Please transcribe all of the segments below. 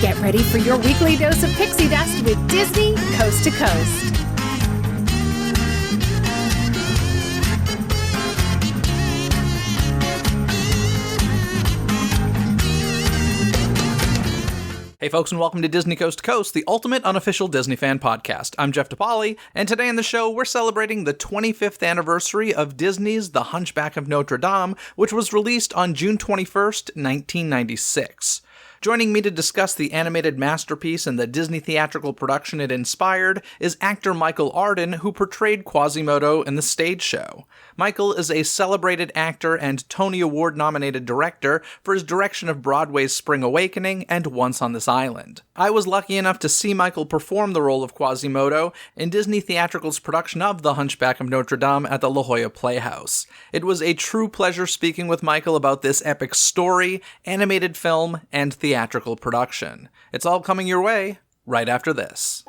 Get ready for your weekly dose of pixie dust with Disney Coast to Coast. Hey folks, and welcome to Disney Coast to Coast, the ultimate unofficial Disney fan podcast. I'm Jeff DePaoli, and today on the show we're celebrating the 25th anniversary of Disney's The Hunchback of Notre Dame, which was released on June 21st, 1996. Joining me to discuss the animated masterpiece and the Disney theatrical production it inspired is actor Michael Arden, who portrayed Quasimodo in the stage show. Michael is a celebrated actor and Tony Award-nominated director for his direction of Broadway's Spring Awakening and Once on This Island. I was lucky enough to see Michael perform the role of Quasimodo in Disney Theatrical's production of The Hunchback of Notre Dame at the La Jolla Playhouse. It was a true pleasure speaking with Michael about this epic story, animated film, and theatrical production. It's all coming your way right after this.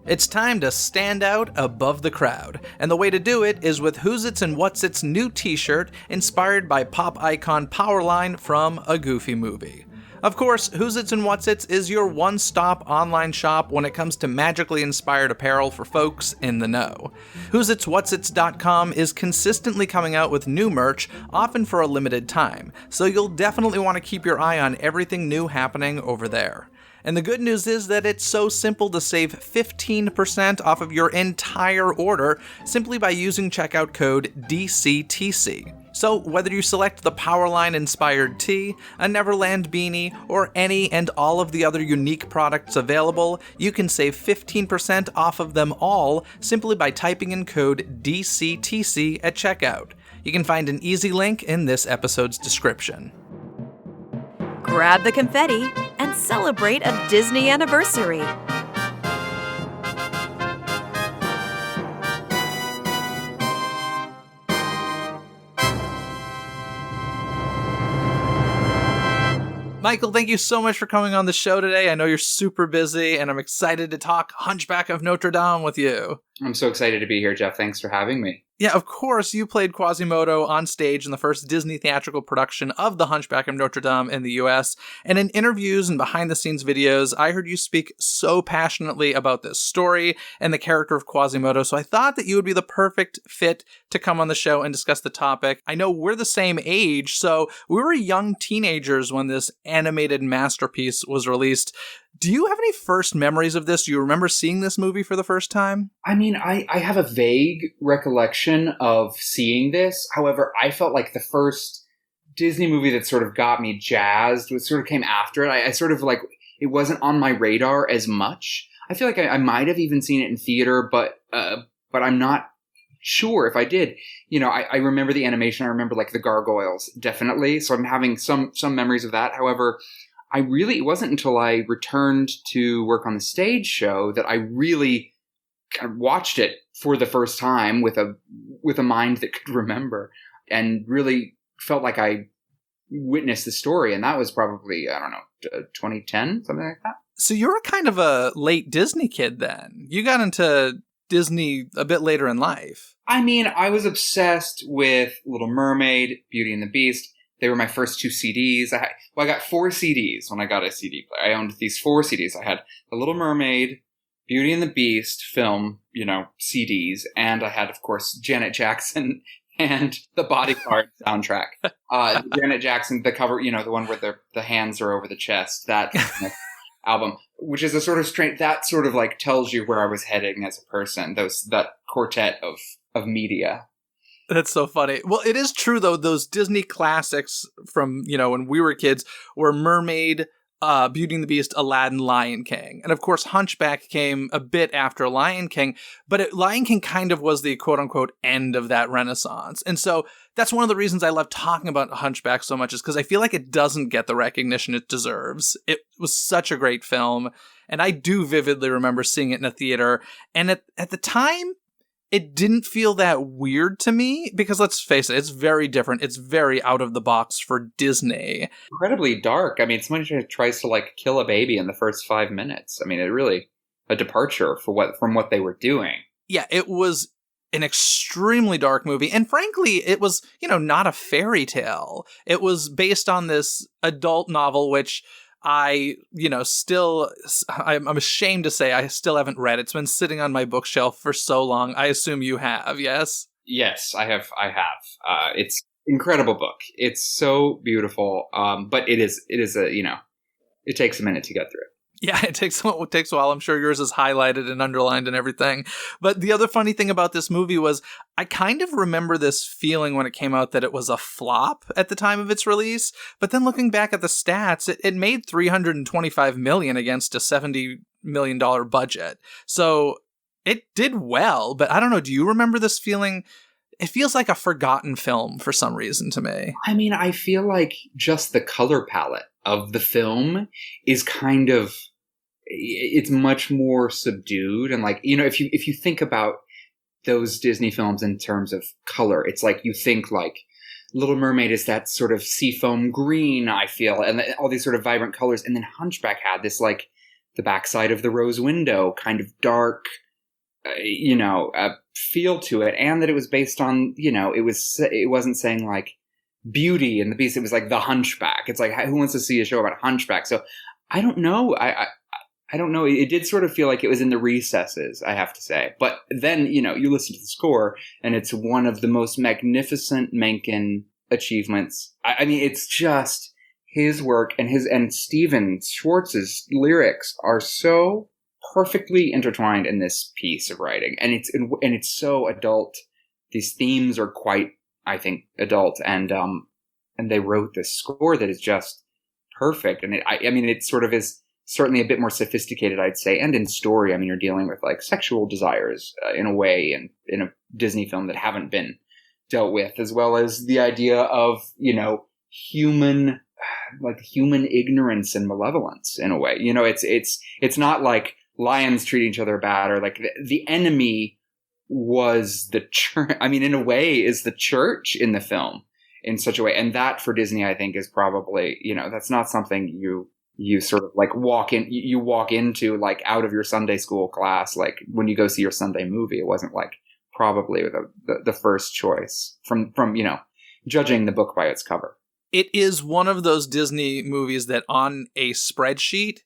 It's time to stand out above the crowd, and the way to do it is with Who's It's and What's It's new t-shirt inspired by pop icon Powerline from A Goofy Movie. Of course, Who's It's and What's It's is your one-stop online shop when it comes to magically inspired apparel for folks in the know. Who'sIt'sWhat'sIt's.com is consistently coming out with new merch, often for a limited time, so you'll definitely want to keep your eye on everything new happening over there. And the good news is that it's so simple to save 15% off of your entire order simply by using checkout code DCTC. So whether you select the Powerline-inspired tee, a Neverland beanie, or any and all of the other unique products available, you can save 15% off of them all simply by typing in code DCTC at checkout. You can find an easy link in this episode's description. Grab the confetti and celebrate a Disney anniversary. Michael, thank you so much for coming on the show today. I know you're super busy, and I'm excited to talk Hunchback of Notre Dame with you. I'm so excited to be here, Jeff. Thanks for having me. Yeah, of course, you played Quasimodo on stage in the first Disney theatrical production of The Hunchback of Notre Dame in the US, and in interviews and behind-the-scenes videos, I heard you speak so passionately about this story and the character of Quasimodo, so I thought that you would be the perfect fit to come on the show and discuss the topic. I know we're the same age, so we were young teenagers when this animated masterpiece was released. Do you have any first memories of this? Do you remember seeing this movie for the first time? I mean, I have a vague recollection of seeing this. However, I felt like the first Disney movie that sort of got me jazzed was sort of came after it. I sort of like, it wasn't on my radar as much. I feel like I might have even seen it in theater, but I'm not sure if I did. You know, I remember the animation. I remember like the gargoyles, definitely. So I'm having some memories of that. However, it wasn't until I returned to work on the stage show that I really kind of watched it for the first time with a mind that could remember, and really felt like I witnessed the story. And that was probably, 2010, something like that. So you were kind of a late Disney kid then. You got into Disney a bit later in life. I mean, I was obsessed with Little Mermaid, Beauty and the Beast. They were my first two CDs. I got 4 CDs when I got a CD player. I owned these 4 CDs. I had The Little Mermaid, Beauty and the Beast film, CDs. And I had, of course, Janet Jackson and the Bodyguard soundtrack. Janet Jackson, the cover, the one where the hands are over the chest, that album, which is a sort of strange, that sort of like tells you where I was heading as a person, that quartet of media. That's so funny. Well, it is true, though, those Disney classics from, when we were kids were Mermaid, Beauty and the Beast, Aladdin, Lion King. And of course, Hunchback came a bit after Lion King, but Lion King kind of was the quote-unquote end of that renaissance. And so that's one of the reasons I love talking about Hunchback so much, is because I feel like it doesn't get the recognition it deserves. It was such a great film, and I do vividly remember seeing it in a theater. And at the time, it didn't feel that weird to me, because let's face it, it's very different. It's very out of the box for Disney. Incredibly dark. I mean, somebody tries to like kill a baby in the first 5 minutes. I mean, it really a departure from what they were doing. Yeah, it was an extremely dark movie. And frankly, it was, not a fairy tale. It was based on this adult novel, which I'm ashamed to say I still haven't read. It's been sitting on my bookshelf for so long. I assume you have, yes? Yes, I have. It's an incredible book. It's so beautiful. But it is it takes a minute to get through it. Yeah, it takes a while. I'm sure yours is highlighted and underlined and everything. But the other funny thing about this movie was I kind of remember this feeling when it came out that it was a flop at the time of its release. But then looking back at the stats, it made $325 million against a $70 million budget. So it did well, but I don't know. Do you remember this feeling? It feels like a forgotten film for some reason to me. I mean, I feel like just the color palette of the film is kind of, it's much more subdued. And like, if you think about those Disney films in terms of color, it's like you think like Little Mermaid is that sort of seafoam green, I feel, and all these sort of vibrant colors. And then Hunchback had this like the backside of the rose window kind of dark, feel to it, and that it was based on, it wasn't saying like Beauty and the Beast. It was like the Hunchback. It's like, who wants to see a show about Hunchback? So I don't know. I don't know. It did sort of feel like it was in the recesses, I have to say. But then, you listen to the score and it's one of the most magnificent Menken achievements. I mean, it's just his work and Stephen Schwartz's lyrics are so perfectly intertwined in this piece of writing. And it's so adult. These themes are quite, I think, adult, and they wrote this score that is just perfect. And it sort of is certainly a bit more sophisticated, I'd say, and in story. I mean, you're dealing with like sexual desires in a way, and in a Disney film that haven't been dealt with, as well as the idea of human ignorance and malevolence in a way. It's not like lions treat each other bad, or like the enemy was the church. I mean, in a way, is the church in the film in such a way. And that for Disney, I think, is probably, that's not something you sort of like walk into like out of your Sunday school class. Like when you go see your Sunday movie, it wasn't like probably the first choice from, judging the book by its cover. It is one of those Disney movies that on a spreadsheet,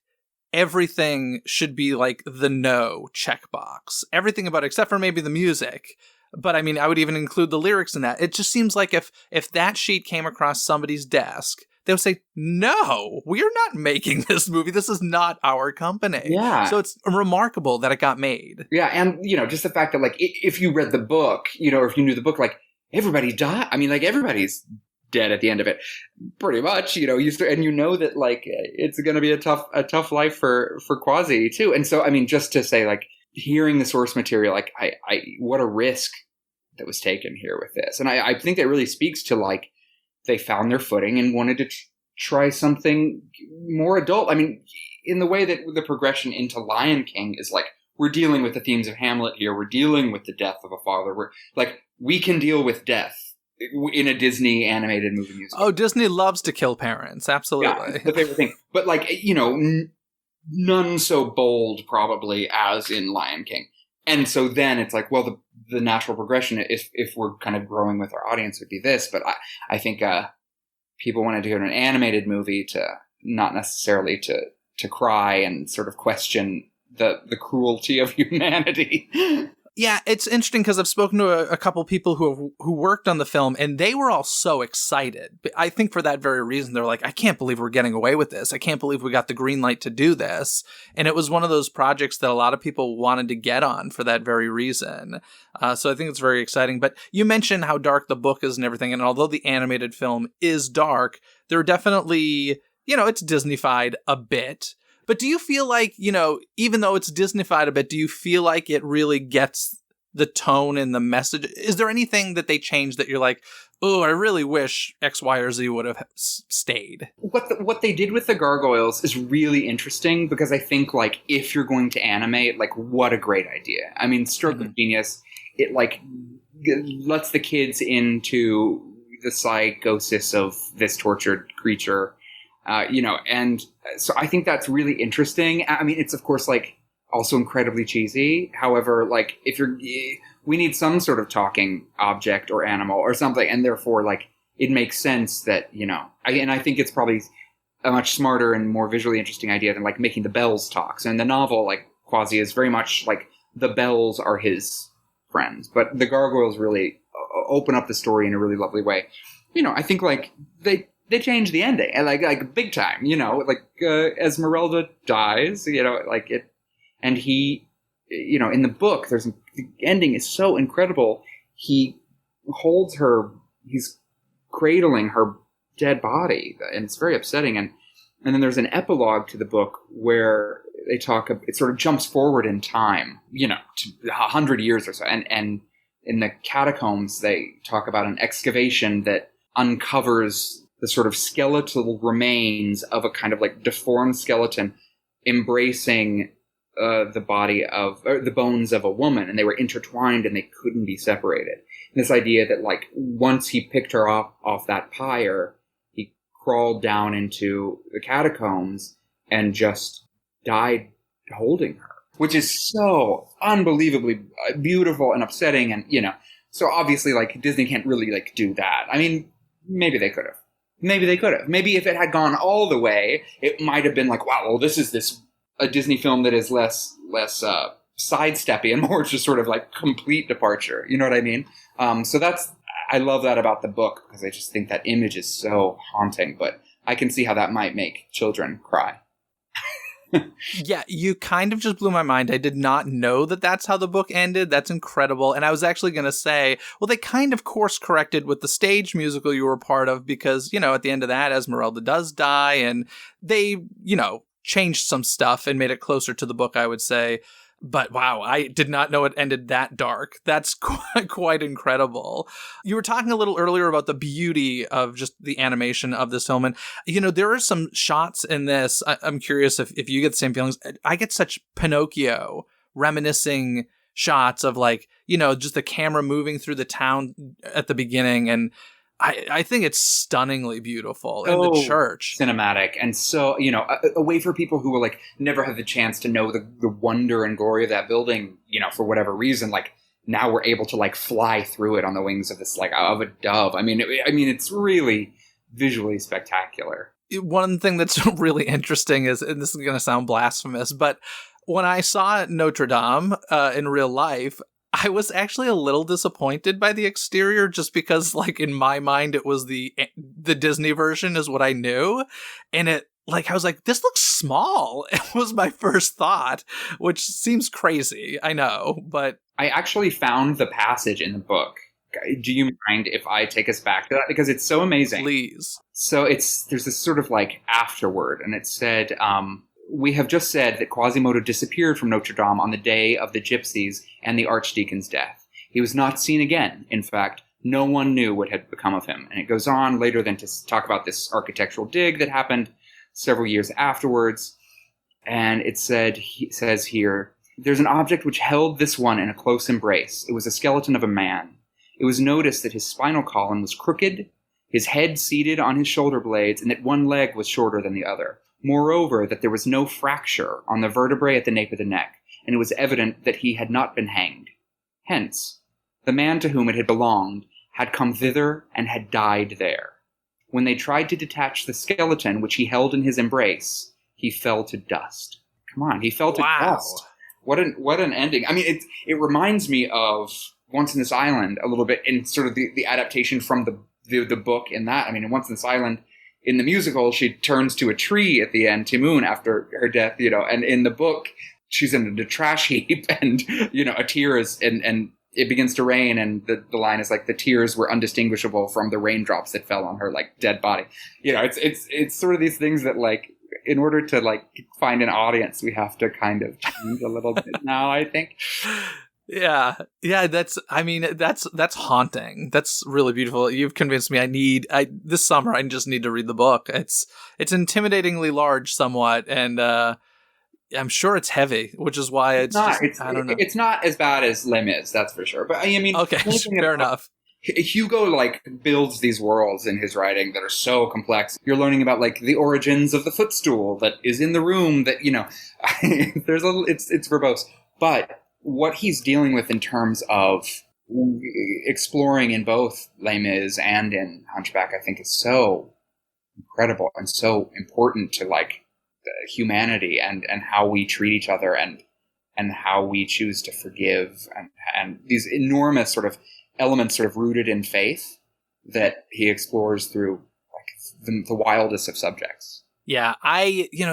everything should be like the no checkbox. Everything about it, except for maybe the music. But I mean, I would even include the lyrics in that. It just seems like if that sheet came across somebody's desk, they would say, no, we're not making this movie. This is not our company. Yeah. So it's remarkable that it got made. Yeah. And, just the fact that like, if you read the book, or if you knew the book, like everybody died. I mean, like everybody's dead at the end of it, pretty much. And that like it's going to be a tough life for Quasi too. And so, I mean, just to say, like, hearing the source material, like I what a risk that was taken here with this, and I think that really speaks to like they found their footing and wanted to try something more adult. I mean, in the way that the progression into Lion King is like, we're dealing with the themes of Hamlet here. We're dealing with the death of a father. We're like, we can deal with death in a Disney animated movie musical. Oh, Disney loves to kill parents. Absolutely. Yeah, the favorite thing. But like, none so bold probably as in Lion King. And so then it's like, well, the natural progression, if we're kind of growing with our audience, would be this. But I think people wanted to go to an animated movie to not necessarily to cry and sort of question the cruelty of humanity. Yeah, it's interesting because I've spoken to a couple people who worked on the film, and they were all so excited. I think for that very reason, they're like, I can't believe we're getting away with this. I can't believe we got the green light to do this. And it was one of those projects that a lot of people wanted to get on for that very reason. So I think it's very exciting. But you mentioned how dark the book is and everything. And although the animated film is dark, there are definitely, it's Disney-fied a bit. But do you feel like, even though it's Disney-fied a bit, do you feel like it really gets the tone and the message? Is there anything that they changed that you're like, oh, I really wish X, Y, or Z would have stayed? What they did with the gargoyles is really interesting because I think, like, if you're going to animate, like, what a great idea. I mean, stroke of genius. It, like, lets the kids into the psychosis of this tortured creature. And so I think that's really interesting. I mean, it's of course like also incredibly cheesy. However, like if you're we need some sort of talking object or animal or something. And therefore, like, it makes sense that, I think it's probably a much smarter and more visually interesting idea than like making the bells talk. So in the novel, like, Quasi is very much like the bells are his friends, but the gargoyles really open up the story in a really lovely way. I think like they change the ending and like big time, Esmeralda dies, and he, in the book, the ending is so incredible. He holds her, he's cradling her dead body, and it's very upsetting. And then there's an epilogue to the book where they talk, it sort of jumps forward in time, to 100 years or so. And in the catacombs, they talk about an excavation that uncovers the sort of skeletal remains of a kind of like deformed skeleton embracing the body or the bones of a woman, and they were intertwined and they couldn't be separated. And this idea that like once he picked her off that pyre, he crawled down into the catacombs and just died holding her, which is so unbelievably beautiful and upsetting. And so obviously like Disney can't really like do that. I mean, maybe they could have. Maybe if it had gone all the way, it might have been like, wow, well, this is a Disney film that is less sidesteppy and more just sort of like complete departure. You know what I mean? So I love that about the book, because I just think that image is so haunting, but I can see how that might make children cry. Yeah, you kind of just blew my mind. I did not know that that's how the book ended. That's incredible. And I was actually going to say, well, they kind of course corrected with the stage musical you were a part of, because, at the end of that, Esmeralda does die, and they, changed some stuff and made it closer to the book, I would say. But wow, I did not know it ended that dark. That's quite incredible. You were talking a little earlier about the beauty of just the animation of this film. And, there are some shots in this. I'm curious if you get the same feelings. I get such Pinocchio reminiscing shots of like, just the camera moving through the town at the beginning. And I think it's stunningly beautiful in the church. Cinematic. And so, a way for people who will like never have the chance to know the wonder and glory of that building, for whatever reason, like now we're able to like fly through it on the wings of this, like of a dove. I mean, it's really visually spectacular. One thing that's really interesting is, and this is going to sound blasphemous, but when I saw Notre Dame in real life, I was actually a little disappointed by the exterior, just because, like, in my mind, it was the Disney version is what I knew. And I was like, this looks small. It was my first thought, which seems crazy. I know, but I actually found the passage in the book. Do you mind if I take us back to that? Because it's so amazing. Please. So there's this sort of like afterword, and it said, we have just said that Quasimodo disappeared from Notre Dame on the day of the gypsies and the archdeacon's death. He was not seen again. In fact, no one knew what had become of him. And it goes on later then to talk about this architectural dig that happened several years afterwards. And it says here, there's an object which held this one in a close embrace. It was a skeleton of a man. It was noticed that his spinal column was crooked, his head seated on his shoulder blades, and that one leg was shorter than the other. Moreover, that there was no fracture on the vertebrae at the nape of the neck, and it was evident that he had not been hanged. Hence, the man to whom it had belonged had come thither and had died there. When they tried to detach the skeleton which he held in his embrace, he fell to dust. Come on, he fell to dust. What an ending. I mean, it reminds me of Once in This Island a little bit, in sort of the adaptation from the book in that. I mean, in Once in This Island, in the musical, she turns to a tree at the end, Timoon, after her death, and in the book, she's in a trash heap, and, a tear is, and it begins to rain, and the line is like, the tears were undistinguishable from the raindrops that fell on her, like, dead body. It's sort of these things that, like, in order to, like, find an audience, we have to kind of change a little bit now, I think. Yeah, that's haunting. That's really beautiful. You've convinced me this summer I just need to read the book. It's intimidatingly large somewhat, and I'm sure it's heavy, which is why I don't know. It's not as bad as Les Mis, that's for sure. But I mean, okay, fair enough. Hugo like builds these worlds in his writing that are so complex. You're learning about like the origins of the footstool that is in the room that, it's verbose. But what he's dealing with in terms of exploring in both Les Mis and in Hunchback, I think is so incredible and so important to like humanity and how we treat each other and how we choose to forgive and these enormous sort of elements sort of rooted in faith that he explores through like the wildest of subjects. Yeah,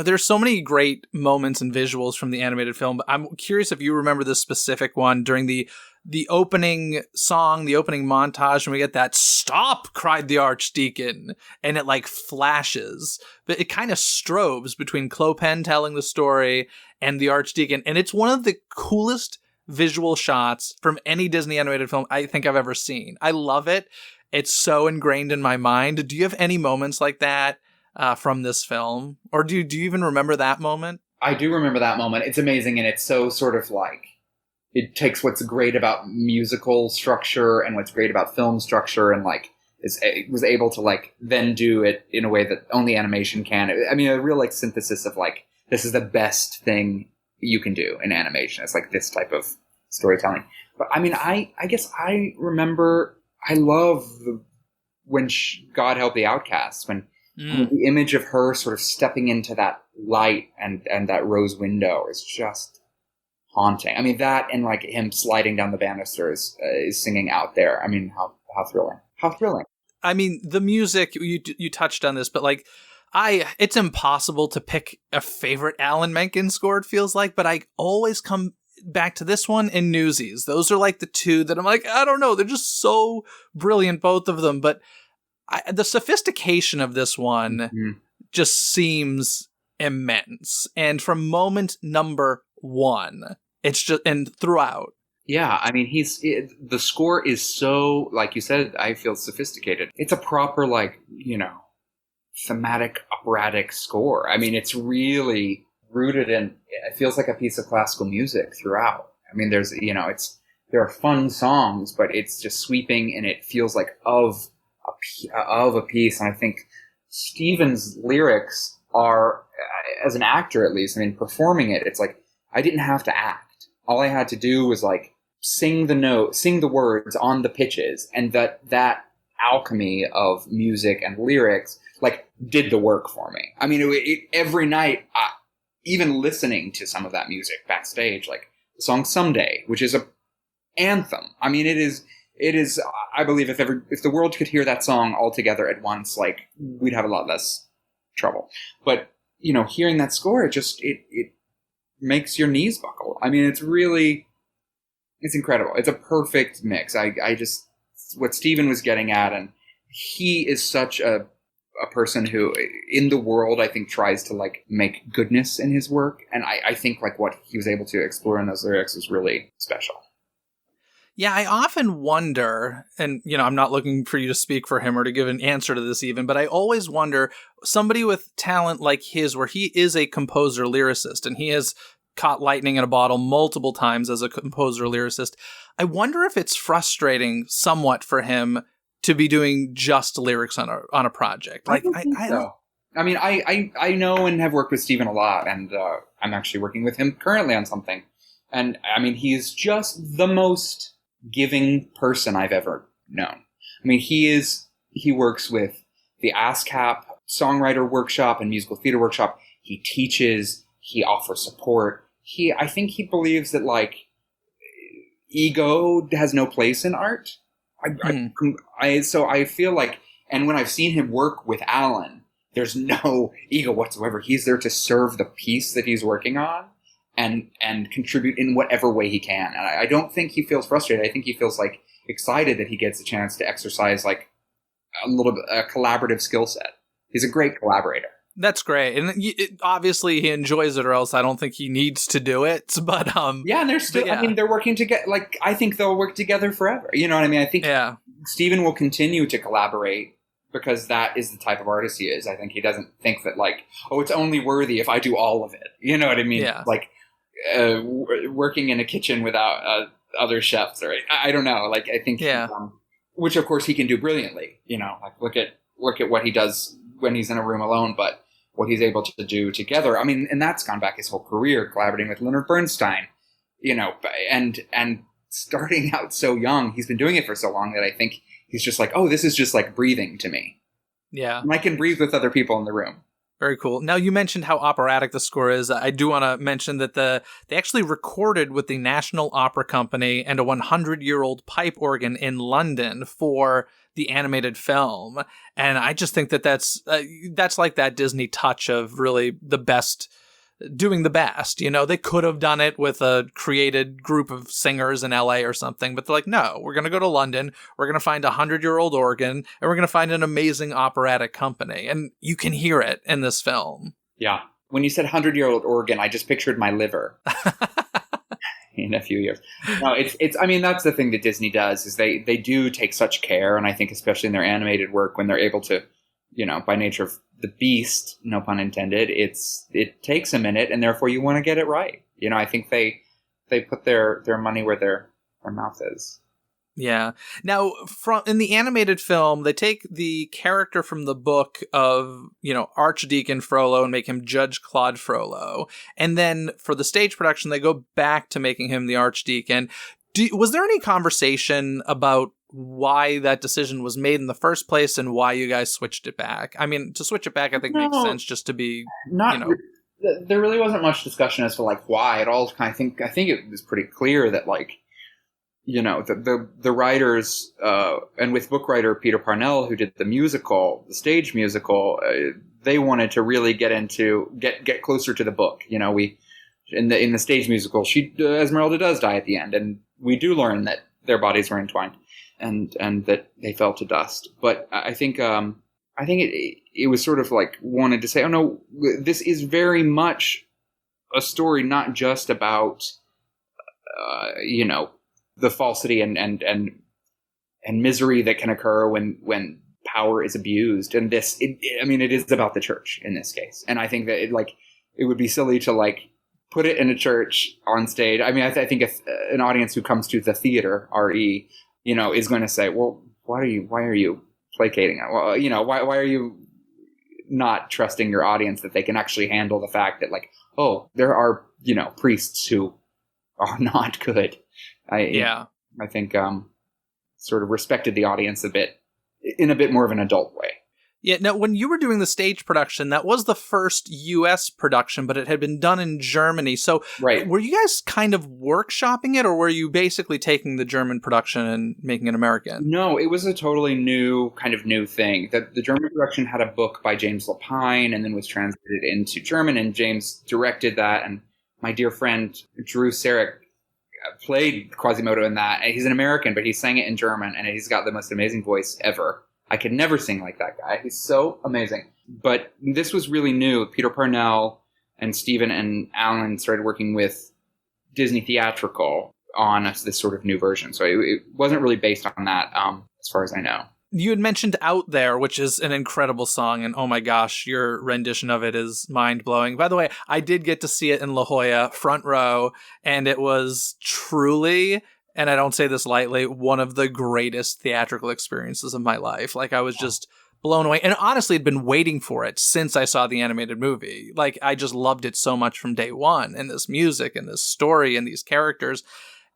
there's so many great moments and visuals from the animated film, but I'm curious if you remember this specific one during the opening song, the opening montage, when we get that "Stop!" cried the Archdeacon, and it like flashes, but it kind of strobes between Clopin telling the story and the Archdeacon, and it's one of the coolest visual shots from any Disney animated film I think I've ever seen. I love it. It's so ingrained in my mind. Do you have any moments like that from this film? Or do you even remember that moment? I do remember that moment. It's amazing, and it's so sort of like, it takes what's great about musical structure and what's great about film structure and like it was able to like then do it in a way that only animation can. I mean, a real like synthesis of like, this is the best thing you can do in animation. It's like this type of storytelling. But I mean, I guess I remember, I love when God Help the Outcasts, when the image of her sort of stepping into that light and that rose window is just haunting. I mean, that and like him sliding down the banisters is singing Out There. I mean, how thrilling. How thrilling. I mean, the music, you touched on this, but like, it's impossible to pick a favorite Alan Menken score, it feels like, but I always come back to this one and Newsies. Those are like the two that I'm like, I don't know, they're just so brilliant, both of them, but the sophistication of this one just seems immense. And from moment number one, it's just, and throughout. Yeah, I mean, the score is so, like you said, I feel sophisticated. It's a proper, like, thematic operatic score. I mean, it's really rooted in, it feels like a piece of classical music throughout. I mean, there's, there are fun songs, but it's just sweeping and it feels like of a piece. And I think Stephen's lyrics are, as an actor at least, I mean, performing it, it's like, I didn't have to act. All I had to do was like sing the words on the pitches, and that alchemy of music and lyrics like did the work for me. I mean, every night, even listening to some of that music backstage, like the song "Someday," which is a anthem. I mean, it is. I believe if the world could hear that song all together at once, like we'd have a lot less trouble. But hearing that score, it makes your knees buckle. I mean, it's incredible. It's a perfect mix. I just, what Stephen was getting at, and he is such a person who in the world, I think, tries to like make goodness in his work. And I think like what he was able to explore in those lyrics is really special. Yeah, I often wonder, and I'm not looking for you to speak for him or to give an answer to this even, but I always wonder, somebody with talent like his, where he is a composer lyricist, and he has caught lightning in a bottle multiple times as a composer lyricist, I wonder if it's frustrating somewhat for him to be doing just lyrics on a project. Like, I don't know. I mean, I know and have worked with Stephen a lot, and I'm actually working with him currently on something. And I mean, he is just the most giving person I've ever known. I mean, he works with the ASCAP songwriter workshop and musical theater workshop. He teaches, he offers support. I think he believes that like ego has no place in art. So I feel like, and when I've seen him work with Alan, there's no ego whatsoever. He's there to serve the piece that he's working on and contribute in whatever way he can. And I don't think he feels frustrated. I think he feels like excited that he gets a chance to exercise like a collaborative skill set. He's a great collaborator. That's great. And obviously he enjoys it, or else I don't think he needs to do it. But yeah, and they're still, I mean, they're working together. Like, I think they'll work together forever. You know what I mean? I think Stephen will continue to collaborate because that is the type of artist he is. I think he doesn't think that like, oh, it's only worthy if I do all of it. You know what I mean? Yeah. Like working in a kitchen without other chefs, or I don't know. Like, I think, which of course he can do brilliantly. Like look at what he does when he's in a room alone, but what he's able to do together. I mean, and that's gone back his whole career, collaborating with Leonard Bernstein and starting out so young, he's been doing it for so long that I think he's just like, oh, this is just like breathing to me. Yeah. And I can breathe with other people in the room. Very cool. Now, you mentioned how operatic the score is. I do want to mention that they actually recorded with the National Opera Company and a 100-year-old pipe organ in London for the animated film. And I just think that that's like that Disney touch of really the best, doing the best. They could have done it with a created group of singers in LA or something, but they're like, no, we're going to go to London. We're going to find a 100-year-old organ, and we're going to find an amazing operatic company. And you can hear it in this film. Yeah. When you said 100-year-old organ, I just pictured my liver in a few years. No, I mean, that's the thing that Disney does is they do take such care. And I think especially in their animated work, when they're able to, by nature of the beast, no pun intended, it takes a minute, and therefore you want to get it right. I think they put their money where their mouth is. Yeah. Now, in the animated film, they take the character from the book of, Archdeacon Frollo and make him Judge Claude Frollo. And then for the stage production, they go back to making him the Archdeacon. Was there any conversation about why that decision was made in the first place and why you guys switched it back? I mean, to switch it back, I think makes sense just to be, There really wasn't much discussion as to like why at all. I think it was pretty clear that like, the writers, and with book writer Peter Parnell, who did the stage musical, they wanted to really get closer to the book. We, in the stage musical, Esmeralda does die at the end, and we do learn that their bodies were entwined. And that they fell to dust. But I think it was sort of like wanted to say, oh no, this is very much a story not just about the falsity and misery that can occur when power is abused. And it is about the church in this case. And I think that it would be silly to like put it in a church on stage. I mean, I think if an audience who comes to the theater, RE, is going to say, well, why are you placating it? Well, why are you not trusting your audience that they can actually handle the fact that like, oh, there are, priests who are not good. I think, sort of respected the audience a bit in a bit more of an adult way. Yeah. Now, when you were doing the stage production, that was the first U.S. production, but it had been done in Germany. So right. Were you guys kind of workshopping it, or were you basically taking the German production and making it American? No, it was a totally new thing. The German production had a book by James Lapine and then was translated into German, and James directed that. And my dear friend, Drew Sarek, played Quasimodo in that. He's an American, but he sang it in German, and he's got the most amazing voice ever. I could never sing like that guy. He's so amazing. But this was really new. Peter Parnell and Stephen and Alan started working with Disney Theatrical on this sort of new version. So it wasn't really based on that, as far as I know. You had mentioned Out There, which is an incredible song, and oh my gosh, your rendition of it is mind-blowing. By the way, I did get to see it in La Jolla, front row, and it was truly, and I don't say this lightly, one of the greatest theatrical experiences of my life. Like, I was just blown away, and honestly had been waiting for it since I saw the animated movie. Like, I just loved it so much from day one, and this music, and this story, and these characters,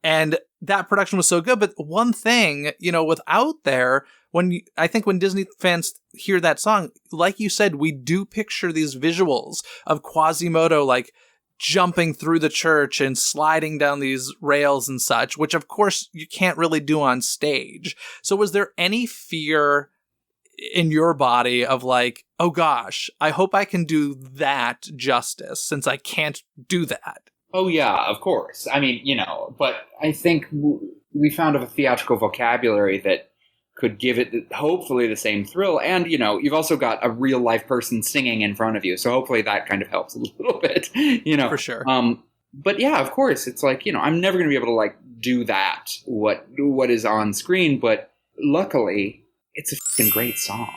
and that production was so good. But one thing, with Out There, I think when Disney fans hear that song, like you said, we do picture these visuals of Quasimodo, like, jumping through the church and sliding down these rails and such, which of course you can't really do on stage. So was there any fear in your body of like, oh gosh, I hope I can do that justice since I can't do that? Oh yeah, of course. I mean, but I think we found a theatrical vocabulary that could give it hopefully the same thrill. And, you've also got a real life person singing in front of you. So hopefully that kind of helps a little bit, For sure. But yeah, of course, it's like, I'm never going to be able to like do that, what is on screen. But luckily, it's a fucking great song.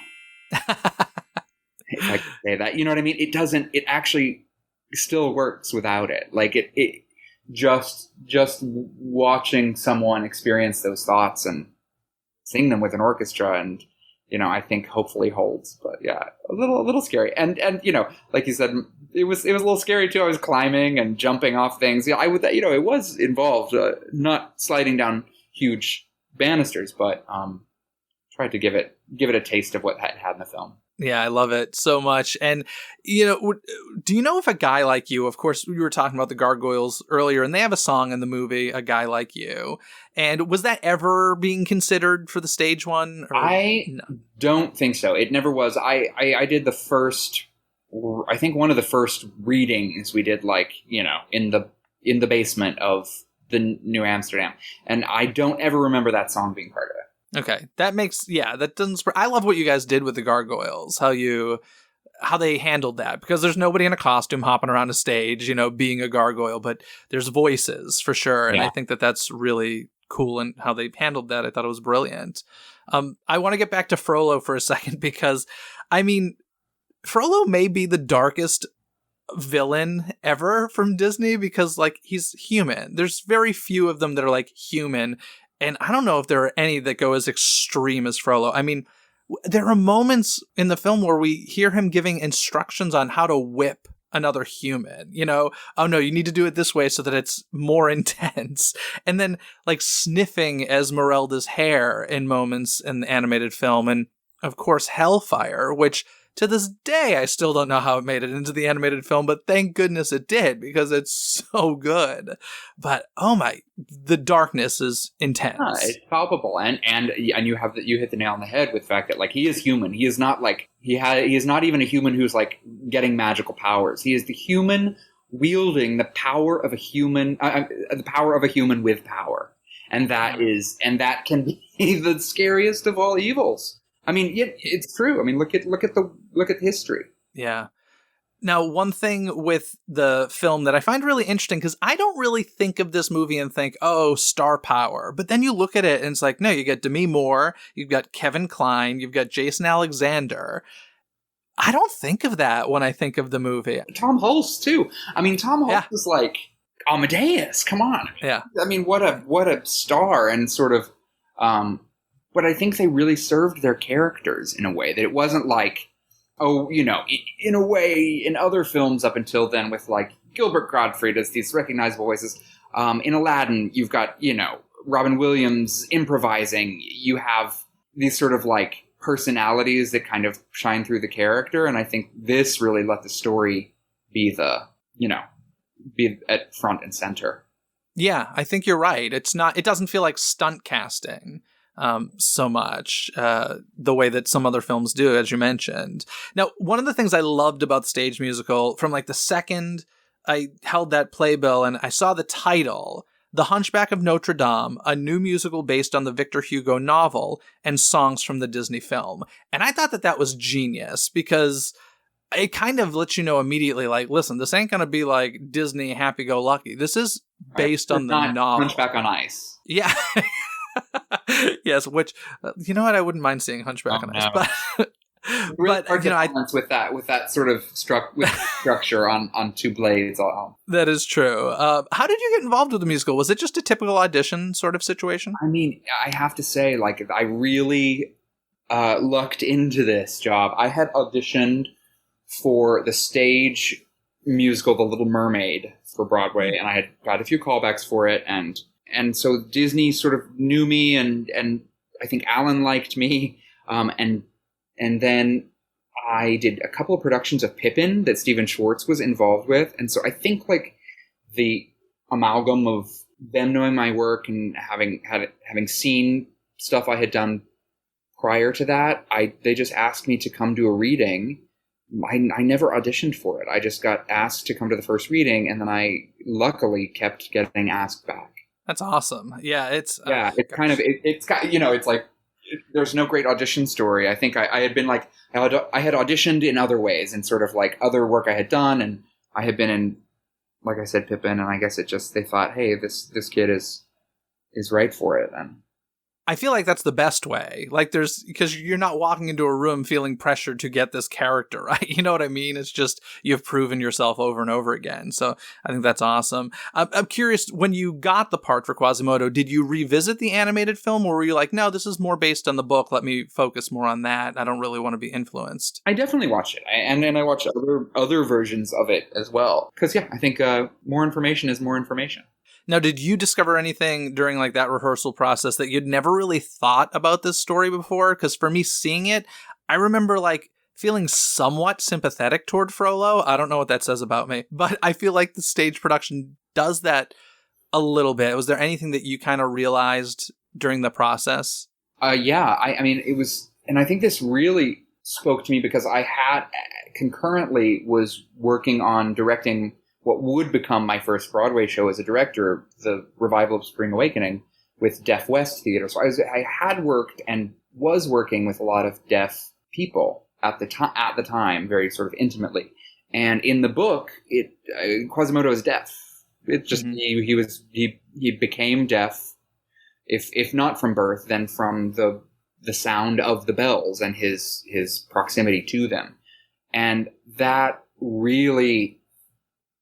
If I can say that, you know what I mean? It actually still works without it. Like it just watching someone experience those thoughts and sing them with an orchestra, and I think hopefully holds. But yeah, a little scary, and like you said, it was a little scary too. I was climbing and jumping off things. It was involved, not sliding down huge banisters, but tried to give it a taste of what had in the film. Yeah, I love it so much. And, do you know if a guy like you, of course, we were talking about the Gargoyles earlier, and they have a song in the movie, A Guy Like You. And was that ever being considered for the stage one? Don't think so. It never was. I did the first, I think one of the first readings we did, in the basement of the New Amsterdam. And I don't ever remember that song being part of it. Okay, that doesn't. I love what you guys did with the Gargoyles. How they handled that, because there's nobody in a costume hopping around a stage, being a gargoyle, but there's voices for sure, and I think that's really cool. And how they handled that, I thought it was brilliant. I want to get back to Frollo for a second, because Frollo may be the darkest villain ever from Disney, because he's human. There's very few of them that are human. And I don't know if there are any that go as extreme as Frollo. There are moments in the film where we hear him giving instructions on how to whip another human. Oh no, you need to do it this way so that it's more intense. And then sniffing Esmeralda's hair in moments in the animated film. And of course, Hellfire, which to this day, I still don't know how it made it into the animated film, but thank goodness it did, because it's so good. But the darkness is intense. It's palpable, and you hit the nail on the head with the fact that he is human. He is not he is not even a human who's getting magical powers. He is the human wielding the power of a human, the power of a human with power, and that can be the scariest of all evils. It's true. Look at history. Yeah. Now, one thing with the film that I find really interesting, because I don't really think of this movie and think, oh, star power. But then you look at it and it's no, you got Demi Moore, you've got Kevin Kline, you've got Jason Alexander. I don't think of that when I think of the movie. Tom Hulce, too. Tom Hulce is Amadeus. Come on. Yeah. What a star, and sort of... But I think they really served their characters in a way that it wasn't in a way in other films up until then with Gilbert Gottfried as these recognizable voices. In Aladdin, you've got, Robin Williams improvising. You have these sort of personalities that kind of shine through the character. And I think this really let the story be be at front and center. Yeah, I think you're right. It doesn't feel like stunt casting. So much, the way that some other films do, as you mentioned. Now, one of the things I loved about the stage musical, from the second I held that playbill and I saw the title, The Hunchback of Notre Dame, a new musical based on the Victor Hugo novel and songs from the Disney film. And I thought that was genius, because it kind of lets you know immediately, listen, this ain't going to be Disney Happy-Go-Lucky. This is based on the novel. Hunchback on Ice. Yeah. Yes, which you know what, I wouldn't mind seeing Hunchback on Ice, but really hard to balance with that sort of structure on two blades. That is true. How did you get involved with the musical? Was it just a typical audition sort of situation? I have to say, I really lucked into this job. I had auditioned for the stage musical The Little Mermaid for Broadway, and I had got a few callbacks for it, and so Disney sort of knew me, and I think Alan liked me. And then I did a couple of productions of Pippin that Stephen Schwartz was involved with. And so I think the amalgam of them knowing my work and having seen stuff I had done prior to that, they just asked me to come do a reading. I never auditioned for it. I just got asked to come to the first reading, and then I luckily kept getting asked back. That's awesome. Yeah, it's got, there's no great audition story. I think I had been I had auditioned in other ways, and sort of other work I had done, and I had been in, like I said, Pippin, and I guess they thought, hey, this kid is right for it. And I feel like that's the best way. Like because you're not walking into a room feeling pressured to get this character, right? You know what I mean? It's just, you've proven yourself over and over again. So I think that's awesome. I'm curious, when you got the part for Quasimodo, did you revisit the animated film, or were you like, no, this is more based on the book, let me focus more on that, I don't really want to be influenced? I definitely watched it. And then I watched other versions of it as well. Because, yeah, I think more information is more information. Now, did you discover anything during like that rehearsal process that you'd never really thought about this story before? Because for me, seeing it, I remember like feeling somewhat sympathetic toward Frollo. I don't know what that says about me, but I feel like the stage production does that a little bit. Was there anything that you kind of realized during the process? Yeah, I mean, it was, and I think this really spoke to me because I had concurrently was working on directing what would become my first Broadway show as a director, the revival of Spring Awakening, with Deaf West Theater. So I had worked and was working with a lot of deaf people at the time, very sort of intimately. And in the book, Quasimodo is deaf. It just he became deaf, if not from birth, then from the sound of the bells and his proximity to them, and that really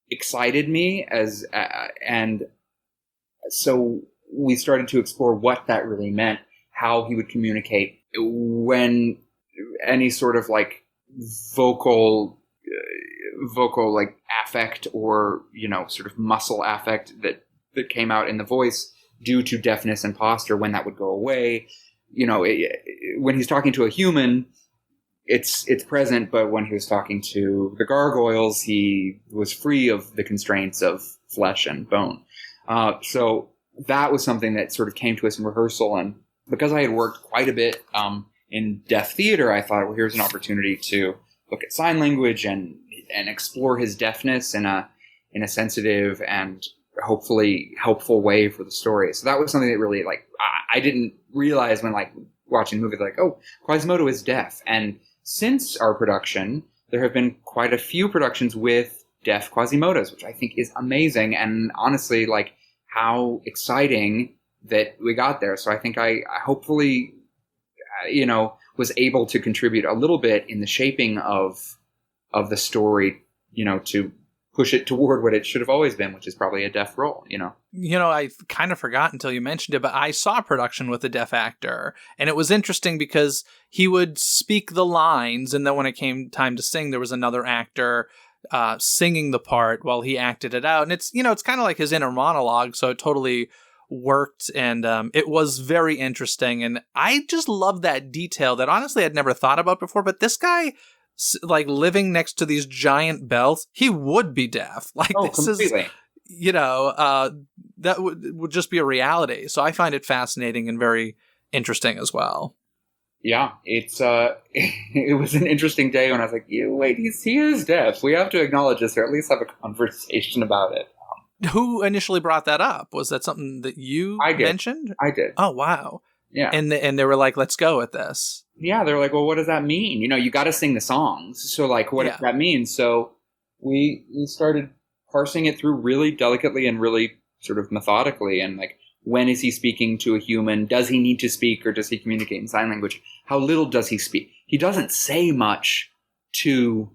excited me and so we started to explore what that really meant, how he would communicate when any sort of like vocal like affect or sort of muscle affect that came out in the voice due to deafness and posture, when that would go away. When he's talking to a human, it's present, but when he was talking to the gargoyles, he was free of the constraints of flesh and bone. So that was something that sort of came to us in rehearsal, and because I had worked quite a bit in deaf theater, I thought, well, here's an opportunity to look at sign language and explore his deafness in a sensitive and hopefully helpful way for the story. So that was something that really, like, I didn't realize when, like, watching the movie, like, oh, Quasimodo is deaf. And since our production, there have been quite a few productions with deaf Quasimodos, which I think is amazing. And honestly, like, how exciting that we got there. So I think I hopefully, was able to contribute a little bit in the shaping of the story, to push it toward what it should have always been, which is probably a deaf role, I kind of forgot until you mentioned it, but I saw a production with a deaf actor, and it was interesting because he would speak the lines, and then when it came time to sing, there was another actor singing the part while he acted it out. And it's, it's kind of like his inner monologue, so it totally worked, and it was very interesting. And I just love that detail that honestly I'd never thought about before, but this guy, like, living next to these giant bells, he would be deaf. Like, this completely. Is, that would just be a reality. So I find it fascinating and very interesting as well. Yeah, it's it was an interesting day when I was like, wait, he is deaf. We have to acknowledge this, or at least have a conversation about it. Who initially brought that up? Was that something that you mentioned? I did. Oh, wow. Yeah. And they were like, let's go with this. Yeah, they're like, well, what does that mean? You got to sing the songs. So, like, what does that mean? So we started parsing it through really delicately and really sort of methodically. And, like, when is he speaking to a human? Does he need to speak, or does he communicate in sign language? How little does he speak? He doesn't say much to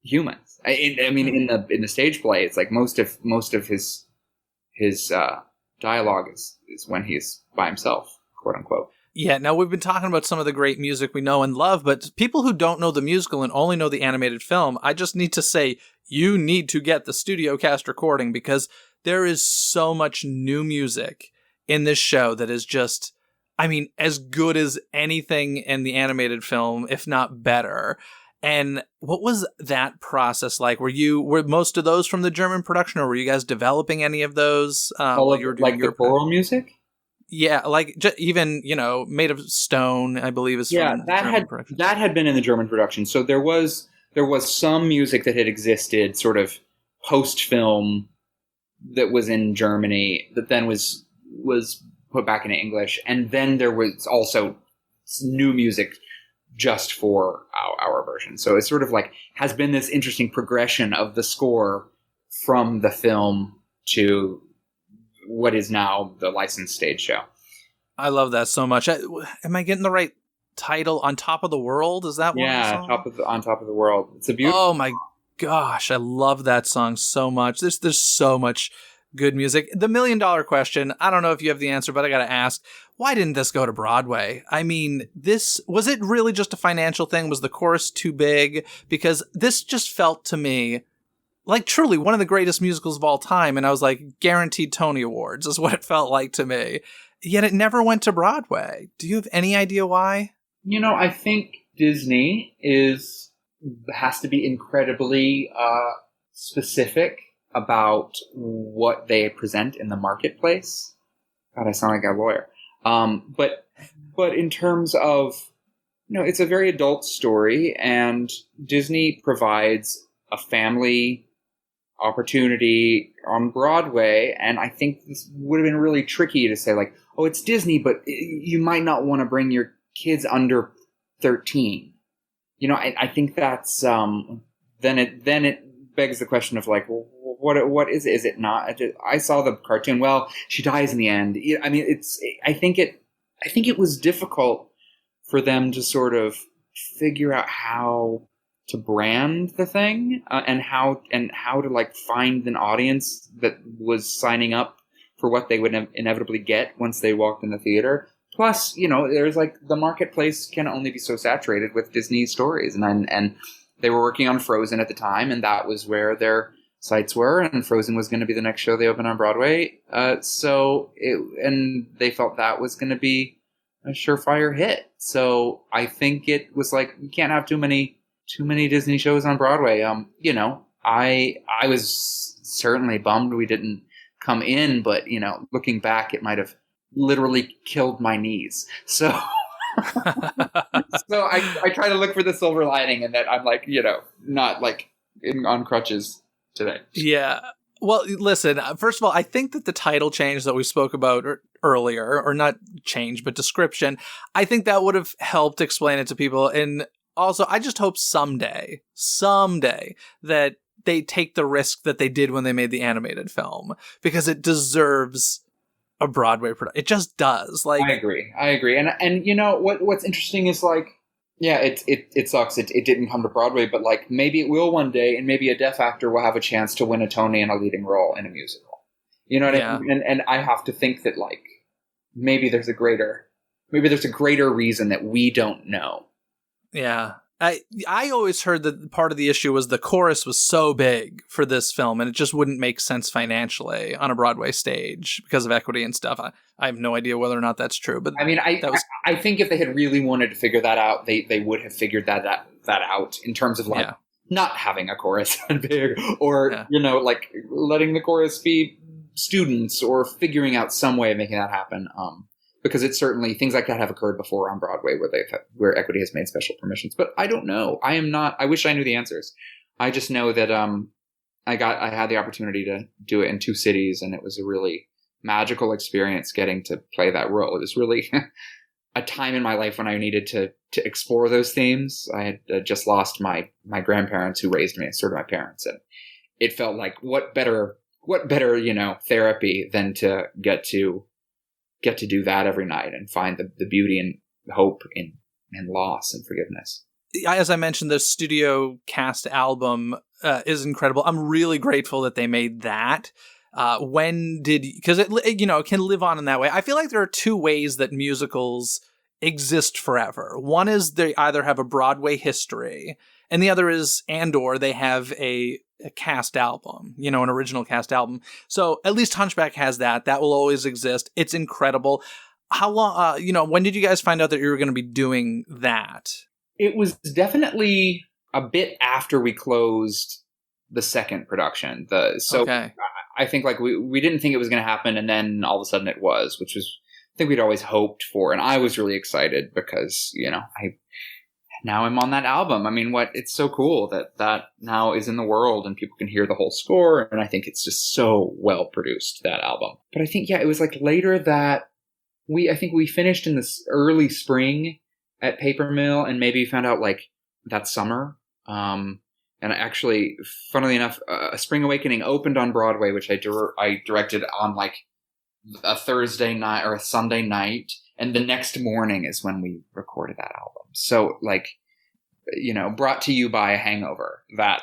humans. I mean, in the stage play, it's like most of his dialogue is when he's by himself, quote unquote. Yeah, now we've been talking about some of the great music we know and love, but people who don't know the musical and only know the animated film, I just need to say, you need to get the studio cast recording, because there is so much new music in this show that is just, I mean, as good as anything in the animated film, if not better. And what was that process like? Were most of those from the German production, or were you guys developing any of those? While you were doing your choral music? Yeah, like even Made of Stone, I believe is from the German production. That had been in the German production. So there was some music that had existed sort of post film that was in Germany that then was put back into English, and then there was also new music just for our version. So it's sort of like has been this interesting progression of the score from the film to what is now the licensed stage show. I love that so much. Am I getting the right title? On Top of the World? Is that one of the Yeah, songs? On Top of the World. It's a beautiful. Oh my gosh, I love that song so much. There's so much good music. The $1,000,000 question, I don't know if you have the answer, but I gotta ask, why didn't this go to Broadway? I mean, was it really just a financial thing? Was the chorus too big? Because this just felt to me like truly one of the greatest musicals of all time, and I was like, guaranteed Tony Awards is what it felt like to me. Yet it never went to Broadway. Do you have any idea why? I think Disney has to be incredibly specific about what they present in the marketplace. God, I sound like a lawyer. But in terms of, it's a very adult story, and Disney provides a family opportunity on Broadway, and I think this would have been really tricky to say, like, oh, it's Disney, but you might not want to bring your kids under 13. I think that's then it begs the question of, like, well, what is it? Is it not? I saw the cartoon. Well, she dies in the end. I mean, I think it was difficult for them to sort of figure out how to brand the thing and how to, like, find an audience that was signing up for what they would inevitably get once they walked in the theater. Plus, there's, like, the marketplace can only be so saturated with Disney stories, and they were working on Frozen at the time, and that was where their sights were, and Frozen was going to be the next show they opened on Broadway. And they felt that was going to be a surefire hit. So I think it was like, you can't have too many Disney shows on Broadway. I was certainly bummed we didn't come in, but looking back, it might have literally killed my knees. So I try to look for the silver lining, and that I'm, like, not, like, on crutches today. Yeah. Well, listen, first of all, I think that the title change that we spoke about earlier, or not change, but description, I think that would have helped explain it to people. And also, I just hope someday, that they take the risk that they did when they made the animated film, because it deserves a Broadway production. It just does. Like, I agree. And what's interesting is, like, yeah, it sucks. It didn't come to Broadway, but, like, maybe it will one day, and maybe a deaf actor will have a chance to win a Tony in a leading role in a musical. You know what I mean? And I have to think that, like, maybe there's a greater reason that we don't know. Yeah. I always heard that part of the issue was the chorus was so big for this film, and it just wouldn't make sense financially on a Broadway stage because of equity and stuff. I have no idea whether or not that's true, but I mean, I think if they had really wanted to figure that out, they would have figured that out in terms of, like, not having a chorus that big, or like, letting the chorus be students, or figuring out some way of making that happen. Because it's certainly, things like that have occurred before on Broadway where equity has made special permissions. But I don't know. I wish I knew the answers. I just know that I had the opportunity to do it in 2 cities, and it was a really magical experience getting to play that role. It was really a time in my life when I needed to explore those themes. I had just lost my grandparents who raised me, sort of my parents, and it felt like what better therapy than to get to do that every night and find the beauty and hope in loss and forgiveness. As I mentioned, the studio cast album is incredible. I'm really grateful that they made that. Because it can live on in that way. I feel like there are 2 ways that musicals exist forever. One is they either have a Broadway history, and the other is, or they have a cast album, an original cast album. So at least Hunchback has that. That will always exist. It's incredible. How long, when did you guys find out that you were going to be doing that? It was definitely a bit after we closed the second production. Okay. I think, like, we didn't think it was going to happen, and then all of a sudden it was, which was, I think we'd always hoped for. And I was really excited because, now I'm on that album. I mean, it's so cool that now is in the world and people can hear the whole score. And I think it's just so well produced, that album. But I think, it was, like, later that I think we finished in this early spring at Paper Mill, and maybe found out, like, that summer. And actually, funnily enough, A Spring Awakening opened on Broadway, which I directed on, like, a Thursday night or a Sunday night, and the next morning is when we recorded that album. So like, brought to you by a hangover, that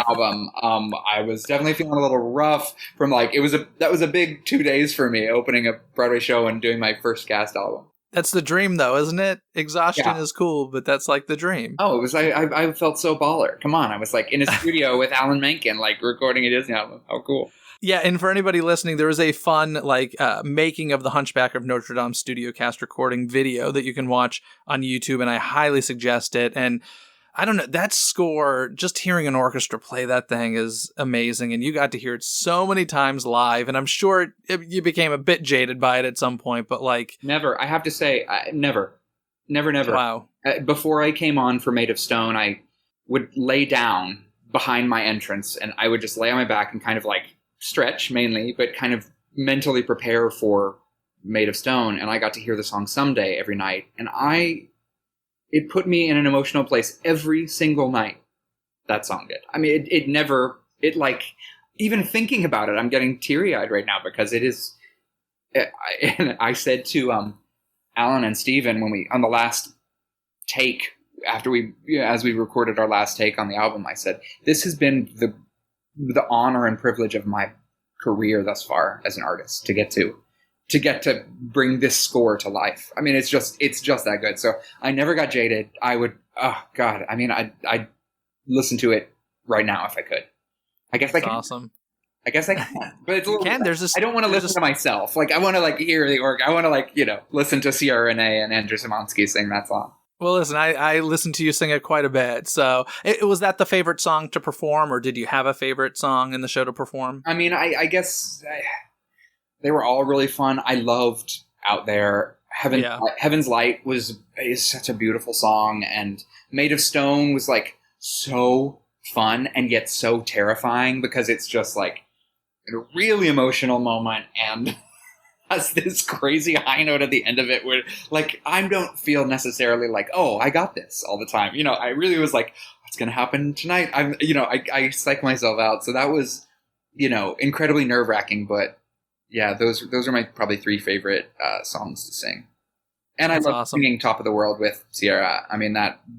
album. I was definitely feeling a little rough from like, that was a big 2 days for me, opening a Broadway show and doing my first cast album. That's the dream, though, isn't it? Exhaustion is cool, but that's like the dream. Oh, it was. I felt so baller. Come on, I was like in a studio with Alan Menken, like recording a Disney album. How cool! Yeah, and for anybody listening, there is a fun making of the Hunchback of Notre Dame studio cast recording video that you can watch on YouTube, and I highly suggest it. And I don't know, that score, just hearing an orchestra play that thing is amazing, and you got to hear it so many times live, and I'm sure you became a bit jaded by it at some point, but like... Never. I have to say, never. Never. Wow. Before I came on for Made of Stone, I would lay down behind my entrance, and I would just lay on my back and kind of like stretch mainly, but kind of mentally prepare for Made of Stone, and I got to hear the song Someday every night, and it put me in an emotional place every single night. That song did. I mean, it like, even thinking about it, I'm getting teary-eyed right now because it is, and I said to Alan and Steven on the last take, after as we recorded our last take on the album, I said, this has been the honor and privilege of my career thus far as an artist to get to bring this score to life. I mean, it's just that good. So I never got jaded. I would, oh God, I mean, I'd listen to it right now if I could. I guess I can. Awesome. I guess I can. But it's a little, I don't want to listen to myself. Like, I want to like hear the org. I want to like, listen to Sierra Renee and Andrew Szymanski sing that song. Well, listen, I listened to you sing it quite a bit. So was that the favorite song to perform, or did you have a favorite song in the show to perform? I mean, I guess... they were all really fun. I loved Out There. Heaven's Light is such a beautiful song, and Made of Stone was like so fun and yet so terrifying because it's just like a really emotional moment and has this crazy high note at the end of it where like I don't feel necessarily like, oh, I got this all the time. I really was like, what's going to happen tonight? I psych myself out. So that was, incredibly nerve-wracking, but yeah, those are my probably 3 favorite songs to sing. And That's I love awesome. Singing Top of the World with Sierra. I mean,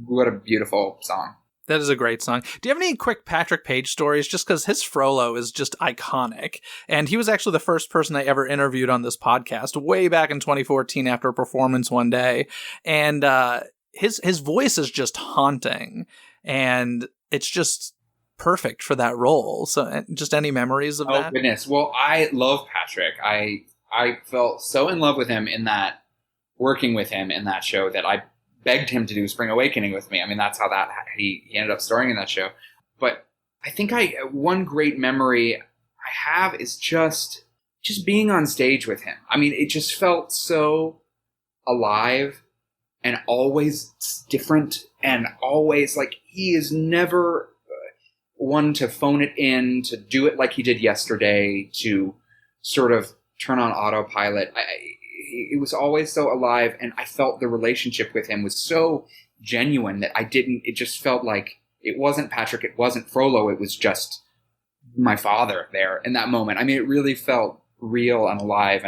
what a beautiful song. That is a great song. Do you have any quick Patrick Page stories? Just because his Frollo is just iconic. And he was actually the first person I ever interviewed on this podcast way back in 2014 after a performance one day. And his voice is just haunting. And it's just perfect for that role. So just any memories of that? Oh, goodness. Well, I love Patrick. I felt so in love with him working with him in that show that I begged him to do Spring Awakening with me. I mean, that's how he ended up starring in that show. But I think one great memory I have is just being on stage with him. I mean, it just felt so alive and always different and always like he is never one to phone it in, to do it like he did yesterday, to sort of turn on autopilot. It was always so alive, and I felt the relationship with him was so genuine that it just felt like it wasn't Patrick, it wasn't Frollo, it was just my father there in that moment. I mean, it really felt real and alive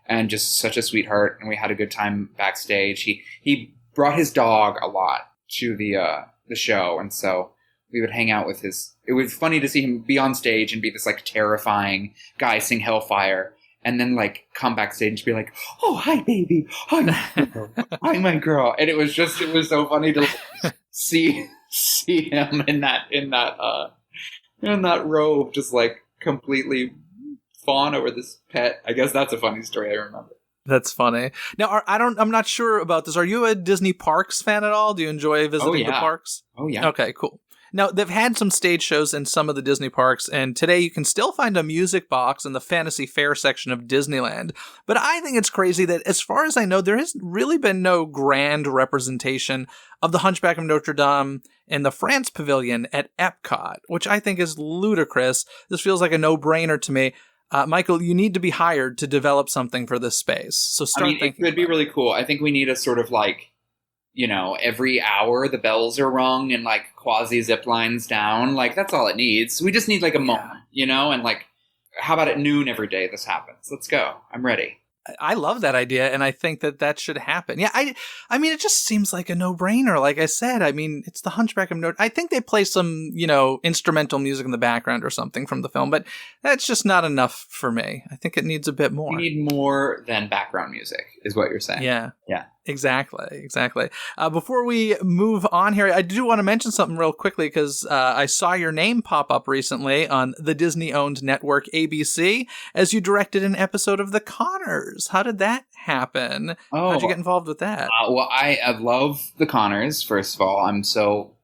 and just such a sweetheart, and we had a good time backstage. He brought his dog a lot to the show, and so we would hang out with it was funny to see him be on stage and be this like terrifying guy sing Hellfire and then like come backstage and be like, oh, hi baby. Hi my girl. And it was so funny to see him in that robe, just like completely fawn over this pet. I guess that's a funny story I remember. That's funny. Now, I'm not sure about this. Are you a Disney Parks fan at all? Do you enjoy visiting the parks? Oh yeah. Okay, cool. Now, they've had some stage shows in some of the Disney parks, and today you can still find a music box in the Fantasy Fair section of Disneyland. But I think it's crazy that, as far as I know, there has really been no grand representation of the Hunchback of Notre Dame in the France Pavilion at Epcot, which I think is ludicrous. This feels like a no-brainer to me. Michael, you need to be hired to develop something for this space. So start thinking. It could be really cool. I think we need a sort of like, every hour the bells are rung and like quasi zip lines down. Like that's all it needs. We just need like a moment, and like how about at noon every day this happens? Let's go. I'm ready. I love that idea, and I think that should happen. Yeah, I mean, it just seems like a no-brainer. Like I said, I mean, it's the Hunchback of Notre. I think they play some, instrumental music in the background or something from the film, but that's just not enough for me. I think it needs a bit more. You need more than background music, is what you're saying. Yeah. Yeah. Exactly. Before we move on here, I do want to mention something real quickly because I saw your name pop up recently on the Disney-owned network ABC as you directed an episode of The Conners. How did that happen? Oh, how'd you get involved with that? Well, I love The Conners, first of all. I'm so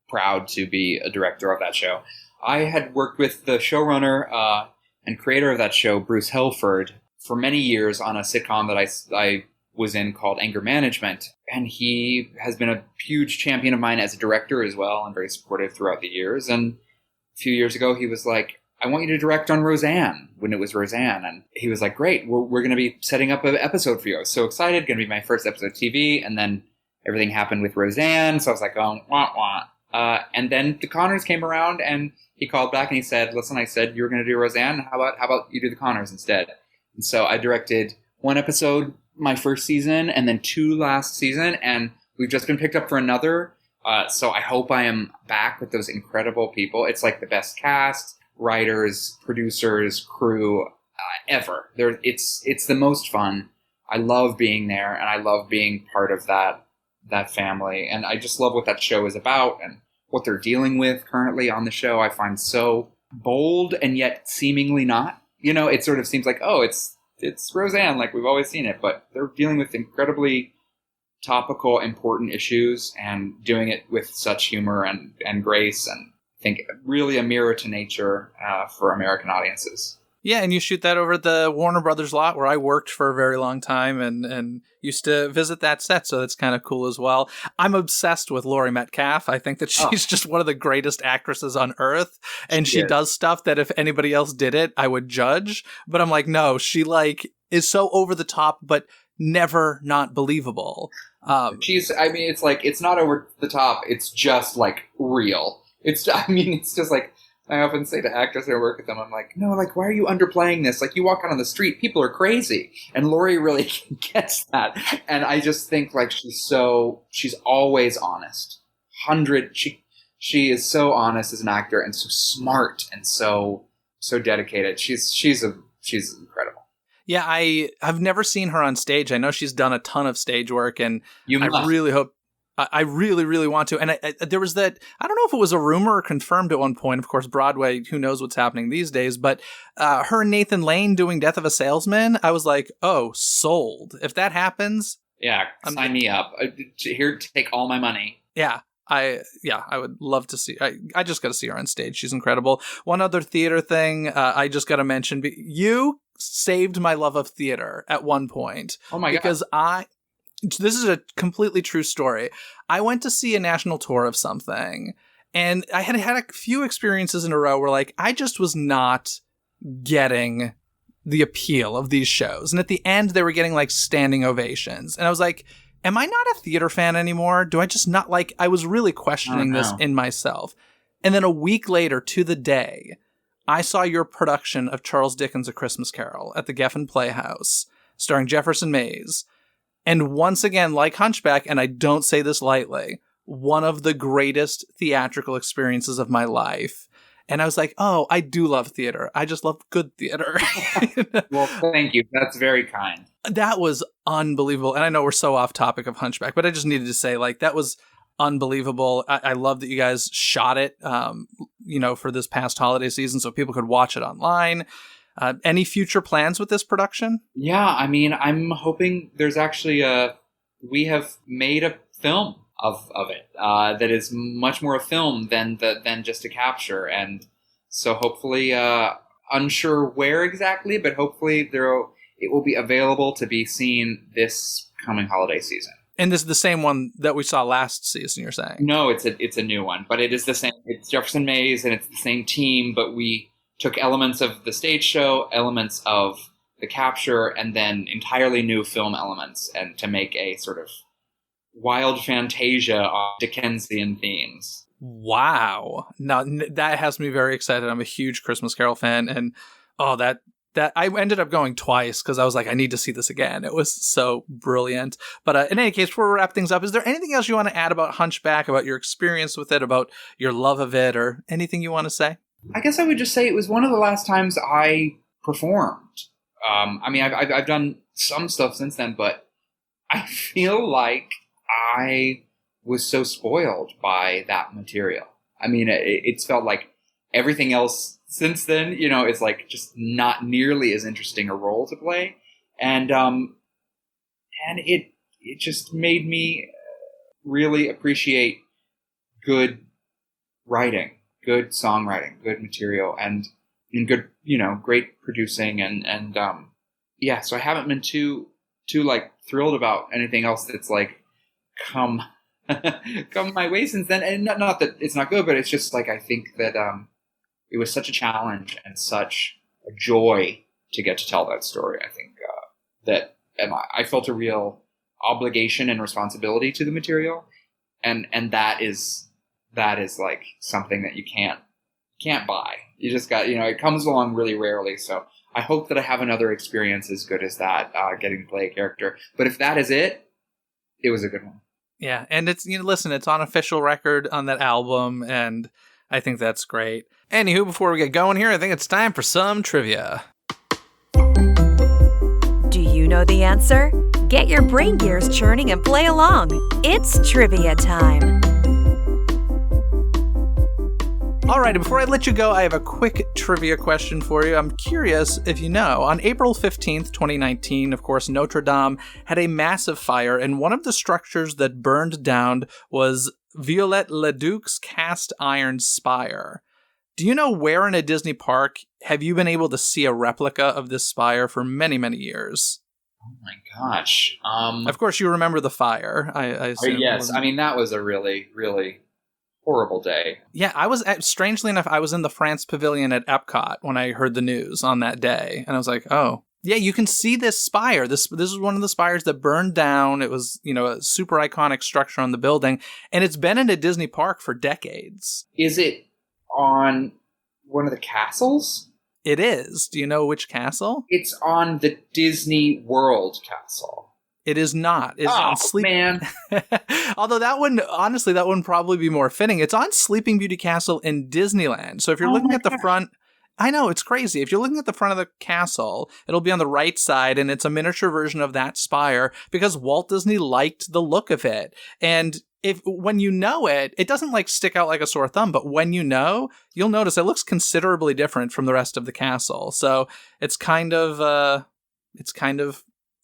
proud to be a director of that show. I had worked with the showrunner and creator of that show, Bruce Helford, for many years on a sitcom that I was in called Anger Management. And he has been a huge champion of mine as a director as well, and very supportive throughout the years. And a few years ago, he was like, I want you to direct on Roseanne, when it was Roseanne. And he was like, great, we're going to be setting up an episode for you. I was so excited, going to be my first episode of TV. And then everything happened with Roseanne. So I was like, oh, wah, wah. And then The Conners came around and he called back and he said, listen, I said you were going to do Roseanne. How about you do The Conners instead? And so I directed one episode my first season and then 2 last season. And we've just been picked up for another. So I hope I am back with those incredible people. It's like the best cast, writers, producers, crew ever. It's the most fun. I love being there, and I love being part of that family. And I just love what that show is about and what they're dealing with currently on the show. I find so bold and yet seemingly not. It sort of seems like, oh, it's Roseanne, like we've always seen it, but they're dealing with incredibly topical, important issues and doing it with such humor and grace, and I think really a mirror to nature for American audiences. Yeah, and you shoot that over at the Warner Brothers lot where I worked for a very long time and used to visit that set, so that's kind of cool as well. I'm obsessed with Laurie Metcalf. I think that she's just one of the greatest actresses on earth, and she does stuff that if anybody else did it, I would judge. But I'm like, no, she is so over the top, but never not believable. It's like, it's not over the top, it's just like real. It's just like, I often say to actors that I work with them, I'm like, no, like, why are you underplaying this? Like, you walk out on the street, people are crazy. And Laurie really gets that. And I just think, like, she's always honest. She is so honest as an actor and so smart and so dedicated. She's incredible. Yeah, I've never seen her on stage. I know she's done a ton of stage work, and I really hope. I really, really want to. And there was that, I don't know if it was a rumor or confirmed at one point. Of course, Broadway, who knows what's happening these days. But her and Nathan Lane doing Death of a Salesman, I was like, oh, sold. If that happens. Yeah, sign me up. Here to take all my money. Yeah. I would love to see. I just got to see her on stage. She's incredible. One other theater thing I just got to mention. You saved my love of theater at one point. Oh my God. Because this is a completely true story. I went to see a national tour of something, and I had a few experiences in a row where I just was not getting the appeal of these shows. And at the end, they were getting standing ovations. And I was like, am I not a theater fan anymore? Do I just not I was really questioning this in myself. And then a week later, to the day, I saw your production of Charles Dickens' A Christmas Carol at the Geffen Playhouse, starring Jefferson Mays. And once again, like Hunchback, and I don't say this lightly, one of the greatest theatrical experiences of my life. And I was like, oh, I do love theater. I just love good theater. Well, thank you. That's very kind. That was unbelievable. And I know we're so off topic of Hunchback, but I just needed to say, that was unbelievable. I love that you guys shot it, for this past holiday season so people could watch it online. Any future plans with this production? Yeah, I'm hoping there's actually we have made a film of it that is much more a film than just a capture, and so hopefully, unsure where exactly, but hopefully it will be available to be seen this coming holiday season. And this is the same one that we saw last season, you're saying? No, it's a new one, but it is the same. It's Jefferson Mays, and it's the same team, but we took elements of the stage show, elements of the capture, and then entirely new film elements, and to make a sort of wild fantasia on Dickensian themes. Wow. Now, that has me very excited. I'm a huge Christmas Carol fan, and Oh, that I ended up going twice because I was like, I need to see this again. It was so brilliant. But in any case, before we wrap things up, is there anything else you want to add about Hunchback, about your experience with it, about your love of it, or anything you want to say? I guess I would just say it was one of the last times I performed. I mean, I've done some stuff since then, but I feel like I was so spoiled by that material. I mean, it's felt like everything else since then, it's like just not nearly as interesting a role to play. And it just made me really appreciate good writing, good songwriting, good material, and good, great producing. And so I haven't been too like thrilled about anything else that's like come my way since then. And not that it's not good, but it's just like, I think that, it was such a challenge and such a joy to get to tell that story. I think that I felt a real obligation and responsibility to the material, and that is like something that you can't buy. You just got, it comes along really rarely. So I hope that I have another experience as good as that, getting to play a character. But if that is it was a good one. Yeah, and it's listen, it's on official record on that album, and I think that's great. Anywho, before we get going here, I think it's time for some trivia. Do you know the answer? Get your brain gears churning and play along. It's trivia time. All right, and before I let you go, I have a quick trivia question for you. I'm curious if you know, on April 15th, 2019, of course, Notre Dame had a massive fire, and one of the structures that burned down was Viollet-le-Duc's cast iron spire. Do you know where in a Disney park have you been able to see a replica of this spire for many, many years? Oh my gosh. Of course, you remember the fire, I assume. Yes, I mean, that was a really, really horrible day. Yeah, strangely enough, I was in the France Pavilion at Epcot when I heard the news on that day. And I was like, oh, yeah, you can see this spire. This is one of the spires that burned down. It was, a super iconic structure on the building. And it's been in a Disney park for decades. Is it on one of the castles? It is. Do you know which castle? It's on the Disney World castle. It is not. It's on man. Although that would probably be more fitting. It's on Sleeping Beauty Castle in Disneyland. So if you're looking at the front, I know, it's crazy. If you're looking at the front of the castle, it'll be on the right side, and it's a miniature version of that spire because Walt Disney liked the look of it. And when you know it, it doesn't like stick out like a sore thumb, but when you know, you'll notice it looks considerably different from the rest of the castle. So it's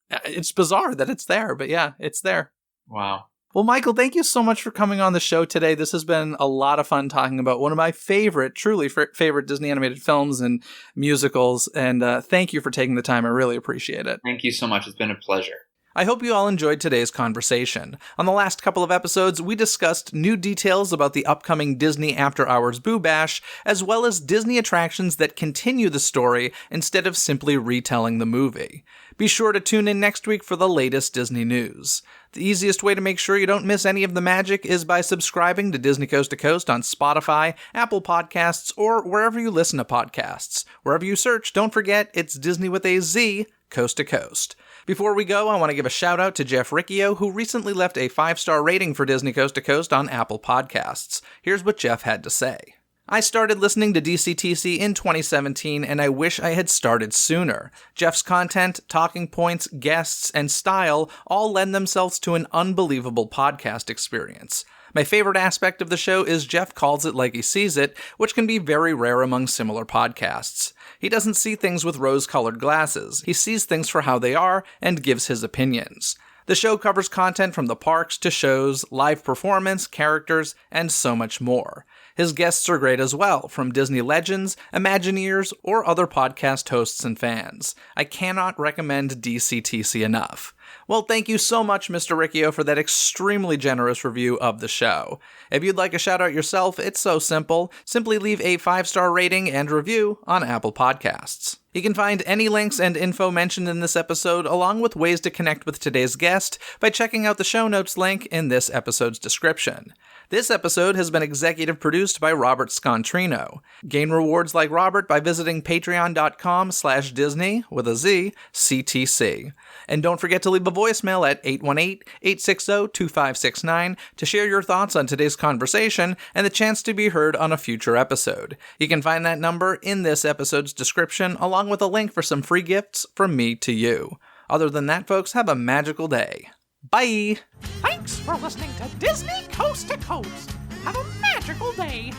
it's bizarre that it's there, but yeah, it's there. Wow. Well, Michael, thank you so much for coming on the show today. This has been a lot of fun talking about one of my truly favorite Disney animated films and musicals. And thank you for taking the time. I really appreciate it. Thank you so much. It's been a pleasure. I hope you all enjoyed today's conversation. On the last couple of episodes, we discussed new details about the upcoming Disney After Hours Boo Bash, as well as Disney attractions that continue the story instead of simply retelling the movie. Be sure to tune in next week for the latest Disney news. The easiest way to make sure you don't miss any of the magic is by subscribing to Disney Coast to Coast on Spotify, Apple Podcasts, or wherever you listen to podcasts. Wherever you search, don't forget, it's Disney with a Z, Coast to Coast. Before we go, I want to give a shout out to Jeff Riccio, who recently left a 5-star rating for Disney Coast to Coast on Apple Podcasts. Here's what Jeff had to say. I started listening to DCTC in 2017, and I wish I had started sooner. Jeff's content, talking points, guests, and style all lend themselves to an unbelievable podcast experience. My favorite aspect of the show is Jeff calls it like he sees it, which can be very rare among similar podcasts. He doesn't see things with rose-colored glasses. He sees things for how they are and gives his opinions. The show covers content from the parks to shows, live performance, characters, and so much more. His guests are great as well, from Disney legends, Imagineers, or other podcast hosts and fans. I cannot recommend DCTC enough. Well, thank you so much, Mr. Riccio, for that extremely generous review of the show. If you'd like a shout out yourself, it's so simple. Simply leave a 5-star rating and review on Apple Podcasts. You can find any links and info mentioned in this episode, along with ways to connect with today's guest, by checking out the show notes link in this episode's description. This episode has been executive produced by Robert Scontrino. Gain rewards like Robert by visiting patreon.com/Disney, with a Z, CTC. And don't forget to leave a voicemail at 818-860-2569 to share your thoughts on today's conversation and the chance to be heard on a future episode. You can find that number in this episode's description, along with a link for some free gifts from me to you. Other than that, folks, have a magical day. Bye! Thanks for listening to Disney Coast to Coast. Have a magical day.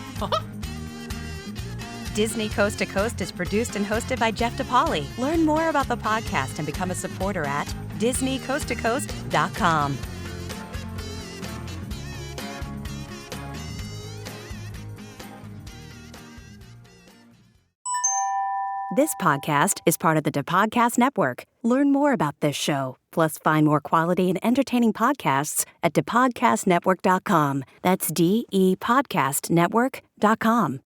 Disney Coast to Coast is produced and hosted by Jeff DePauli. Learn more about the podcast and become a supporter at DisneyCoastToCoast.com. This podcast is part of the DePodcast Network. Learn more about this show, plus find more quality and entertaining podcasts at DePodcastNetwork.com. That's DEPodcastNetwork.com.